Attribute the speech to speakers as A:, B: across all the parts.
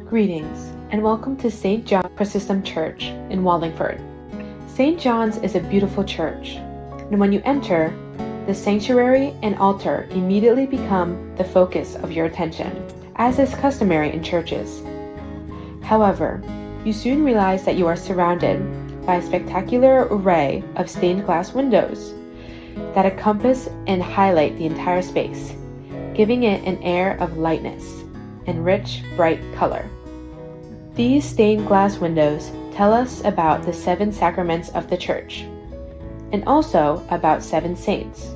A: Greetings, and welcome to St. John Chrysostom Church in Wallingford. St. John's is a beautiful church, and when you enter, the sanctuary and altar immediately become the focus of your attention, as is customary in churches. However, you soon realize that you are surrounded by a spectacular array of stained glass windows that encompass and highlight the entire space, giving it an air of lightness and rich, bright color. These stained glass windows tell us about the 7 sacraments of the Church, and also about 7 saints,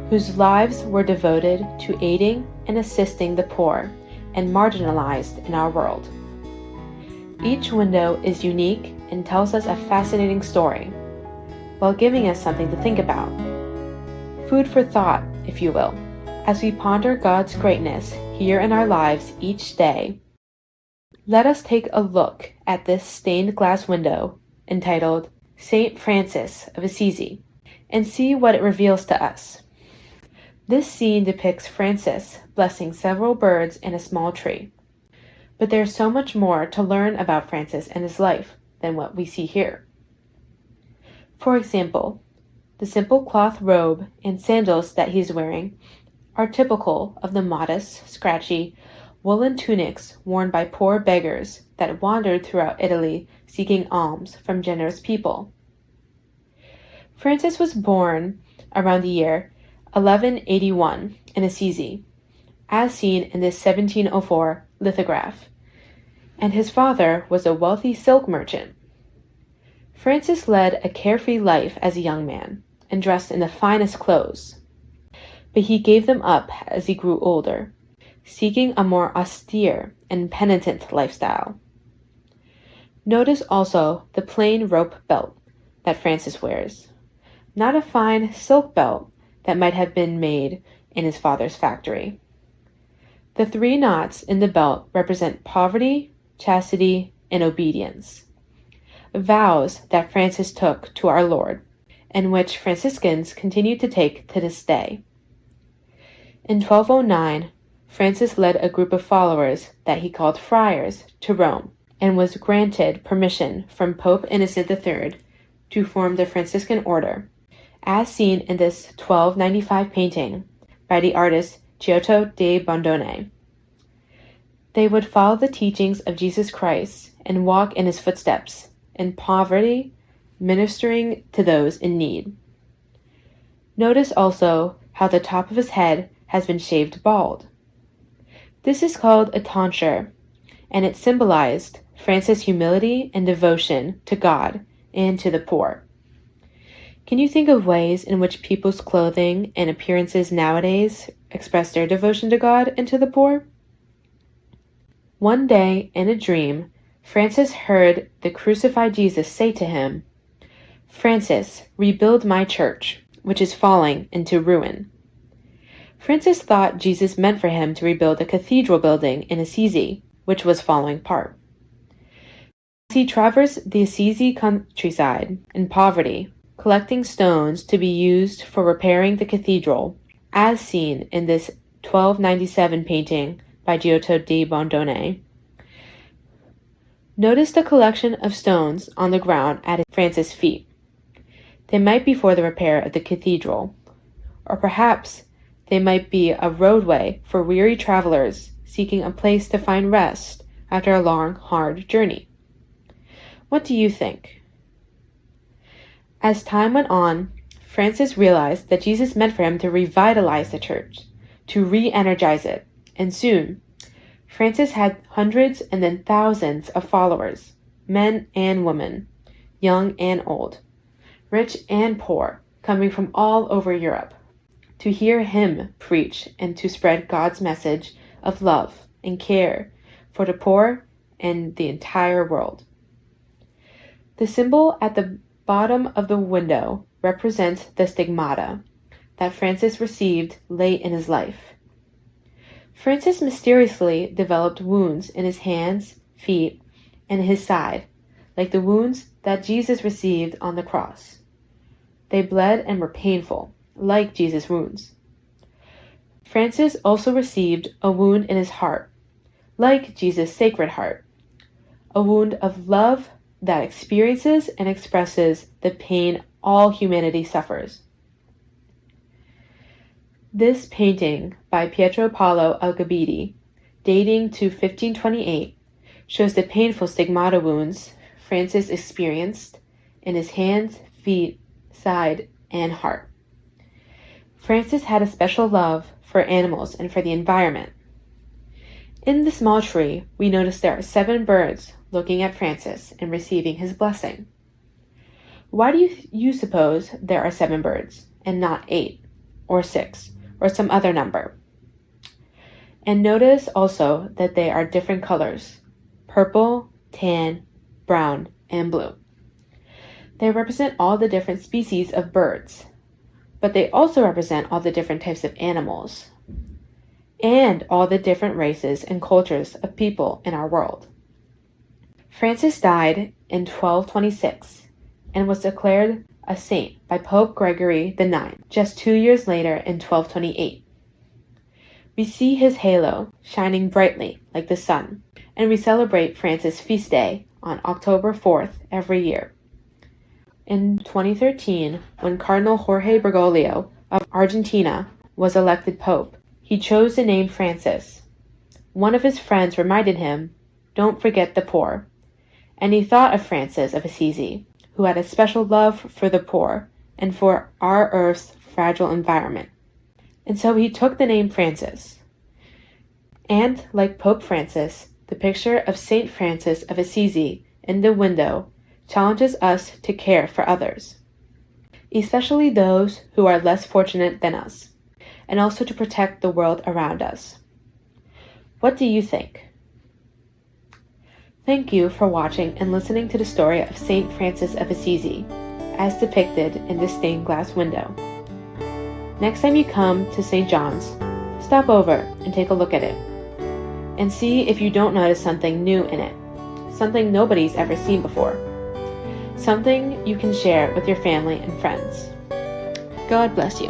A: whose lives were devoted to aiding and assisting the poor and marginalized in our world. Each window is unique and tells us a fascinating story, while giving us something to think about. Food for thought, if you will, as we ponder God's greatness here in our lives each day. Let us take a look at this stained glass window entitled St. Francis of Assisi and see what it reveals to us. This scene depicts Francis blessing several birds and a small tree. But there's so much more to learn about Francis and his life than what we see here. For example, the simple cloth robe and sandals that he's wearing are typical of the modest, scratchy, woolen tunics worn by poor beggars that wandered throughout Italy seeking alms from generous people. Francis was born around the year 1181 in Assisi, as seen in this 1704 lithograph, and his father was a wealthy silk merchant. Francis led a carefree life as a young man and dressed in the finest clothes, but he gave them up as he grew older, seeking a more austere and penitent lifestyle. Notice also the plain rope belt that Francis wears, not a fine silk belt that might have been made in his father's factory. The 3 knots in the belt represent poverty, chastity, and obedience, vows that Francis took to our Lord, and which Franciscans continue to take to this day. In 1209, Francis led a group of followers that he called friars to Rome and was granted permission from Pope Innocent III to form the Franciscan order, as seen in this 1295 painting by the artist Giotto de Bondone. They would follow the teachings of Jesus Christ and walk in his footsteps in poverty, ministering to those in need. Notice also how the top of his head has been shaved bald. This is called a tonsure, and it symbolized Francis' humility and devotion to God and to the poor. Can you think of ways in which people's clothing and appearances nowadays express their devotion to God and to the poor? One day, in a dream, Francis heard the crucified Jesus say to him, "Francis, rebuild my church, which is falling into ruin." Francis thought Jesus meant for him to rebuild a cathedral building in Assisi, which was falling apart. As he traversed the Assisi countryside in poverty, collecting stones to be used for repairing the cathedral, as seen in this 1297 painting by Giotto di Bondone, notice the collection of stones on the ground at Francis' feet. They might be for the repair of the cathedral, or perhaps they might be a roadway for weary travelers seeking a place to find rest after a long, hard journey. What do you think? As time went on, Francis realized that Jesus meant for him to revitalize the church, to re-energize it, and soon, Francis had hundreds and then thousands of followers, men and women, young and old, rich and poor, coming from all over Europe, to hear him preach and to spread God's message of love and care for the poor and the entire world. The symbol at the bottom of the window represents the stigmata that Francis received late in his life. Francis mysteriously developed wounds in his hands, feet, and his side, like the wounds that Jesus received on the cross. They bled and were painful, like Jesus' wounds. Francis also received a wound in his heart, like Jesus' Sacred Heart, a wound of love that experiences and expresses the pain all humanity suffers. This painting by Pietro Paolo Algabetti, dating to 1528, shows the painful stigmata wounds Francis experienced in his hands, feet, side, and heart. Francis had a special love for animals and for the environment. In the small tree, we notice there are 7 birds looking at Francis and receiving his blessing. Why do you suppose there are 7 birds and not 8 or 6 or some other number? And notice also that they are different colors: purple, tan, brown, and blue. They represent all the different species of birds, but they also represent all the different types of animals and all the different races and cultures of people in our world. Francis died in 1226 and was declared a saint by Pope Gregory IX just 2 years later in 1228. We see his halo shining brightly like the sun, and we celebrate Francis' feast day on October 4th every year. In 2013, when Cardinal Jorge Bergoglio of Argentina was elected Pope, he chose the name Francis. One of his friends reminded him, "Don't forget the poor," and he thought of Francis of Assisi, who had a special love for the poor and for our Earth's fragile environment. And so he took the name Francis. And like Pope Francis, the picture of Saint Francis of Assisi in the window challenges us to care for others, especially those who are less fortunate than us, and also to protect the world around us. What do you think? Thank you for watching and listening to the story of Saint Francis of Assisi, as depicted in this stained glass window. Next time you come to St. John's, stop over and take a look at it, and see if you don't notice something new in it, something nobody's ever seen before, something you can share with your family and friends. God bless you.